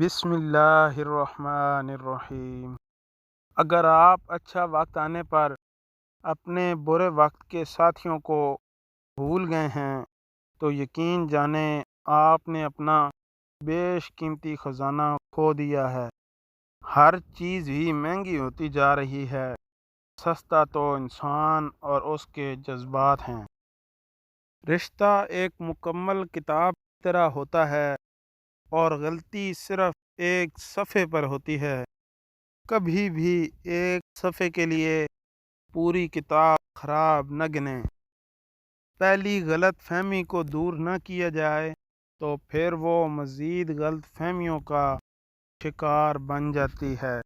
بسم اللہ الرحمن الرحیم۔ اگر آپ اچھا وقت آنے پر اپنے برے وقت کے ساتھیوں کو بھول گئے ہیں تو یقین جانیں آپ نے اپنا بیش قیمتی خزانہ کھو دیا ہے۔ ہر چیز ہی مہنگی ہوتی جا رہی ہے، سستا تو انسان اور اس کے جذبات ہیں۔ رشتہ ایک مکمل کتاب کی طرح ہوتا ہے اور غلطی صرف ایک صفحے پر ہوتی ہے۔ کبھی بھی ایک صفحے کے لیے پوری کتاب خراب نہ گنیں۔ پہلی غلط فہمی کو دور نہ کیا جائے تو پھر وہ مزید غلط فہمیوں کا شکار بن جاتی ہے۔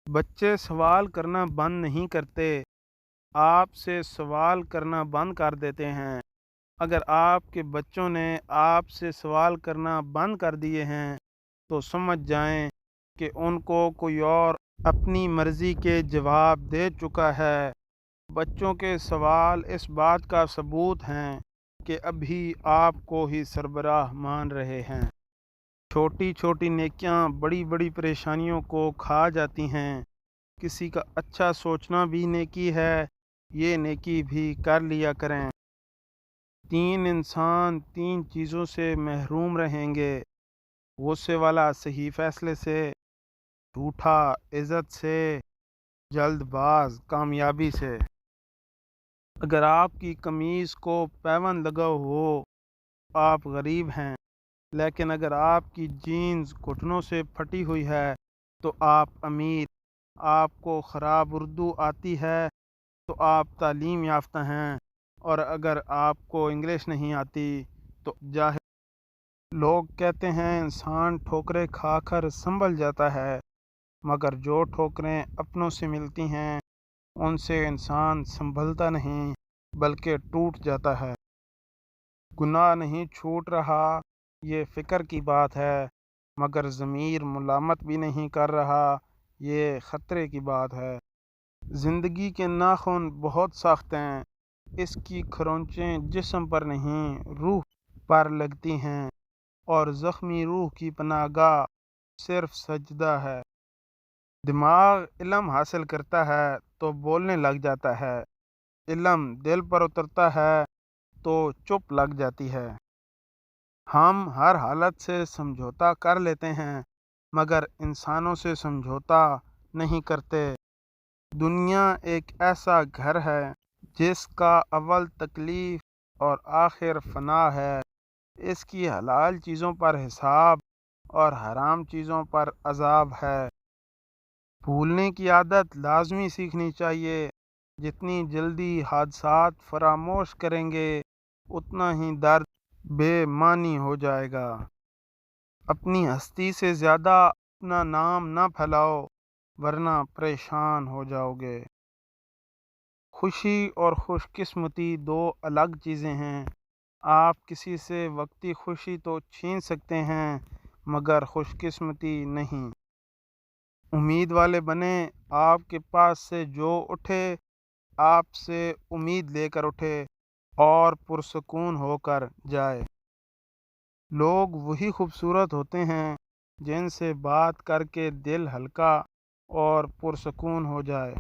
بچے سوال کرنا بند نہیں کرتے، آپ سے سوال کرنا بند کر دیتے ہیں۔ اگر آپ کے بچوں نے آپ سے سوال کرنا بند کر دیے ہیں تو سمجھ جائیں کہ ان کو کوئی اور اپنی مرضی کے جواب دے چکا ہے۔ بچوں کے سوال اس بات کا ثبوت ہیں کہ ابھی آپ کو ہی سربراہ مان رہے ہیں۔ چھوٹی چھوٹی نیکیاں بڑی بڑی پریشانیوں کو کھا جاتی ہیں۔ کسی کا اچھا سوچنا بھی نیکی ہے، یہ نیکی بھی کر لیا کریں۔ 3 انسان 3 چیزوں سے محروم رہیں گے: غصے والا صحیح فیصلے سے، جھوٹا عزت سے، جلد باز کامیابی سے۔ اگر آپ کی قمیض کو پیوند لگا ہو آپ غریب ہیں، لیکن اگر آپ کی جینز گھٹنوں سے پھٹی ہوئی ہے تو آپ امیر۔ آپ کو خراب اردو آتی ہے تو آپ تعلیم یافتہ ہیں، اور اگر آپ کو انگلش نہیں آتی تو جاہل۔ لوگ کہتے ہیں انسان ٹھوکریں کھا کر سنبھل جاتا ہے، مگر جو ٹھوکریں اپنوں سے ملتی ہیں ان سے انسان سنبھلتا نہیں بلکہ ٹوٹ جاتا ہے۔ گناہ نہیں چھوٹ رہا یہ فکر کی بات ہے، مگر ضمیر ملامت بھی نہیں کر رہا یہ خطرے کی بات ہے۔ زندگی کے ناخن بہت سخت ہیں، اس کی کھرونچیں جسم پر نہیں روح پر لگتی ہیں، اور زخمی روح کی پناہ گاہ صرف سجدہ ہے۔ دماغ علم حاصل کرتا ہے تو بولنے لگ جاتا ہے، علم دل پر اترتا ہے تو چپ لگ جاتی ہے۔ ہم ہر حالت سے سمجھوتا کر لیتے ہیں مگر انسانوں سے سمجھوتا نہیں کرتے۔ دنیا ایک ایسا گھر ہے جس کا اول تکلیف اور آخر فنا ہے۔ اس کی حلال چیزوں پر حساب اور حرام چیزوں پر عذاب ہے۔ بھولنے کی عادت لازمی سیکھنی چاہیے۔ جتنی جلدی حادثات فراموش کریں گے اتنا ہی درد بے معنی ہو جائے گا۔ اپنی ہستی سے زیادہ اپنا نام نہ پھیلاؤ ورنہ پریشان ہو جاؤ گے۔ خوشی اور خوش قسمتی 2 الگ چیزیں ہیں۔ آپ کسی سے وقتی خوشی تو چھین سکتے ہیں مگر خوش قسمتی نہیں۔ امید والے بنیں، آپ کے پاس سے جو اٹھے آپ سے امید لے کر اٹھے اور پرسکون ہو کر جائے۔ لوگ وہی خوبصورت ہوتے ہیں جن سے بات کر کے دل ہلکا اور پرسکون ہو جائے۔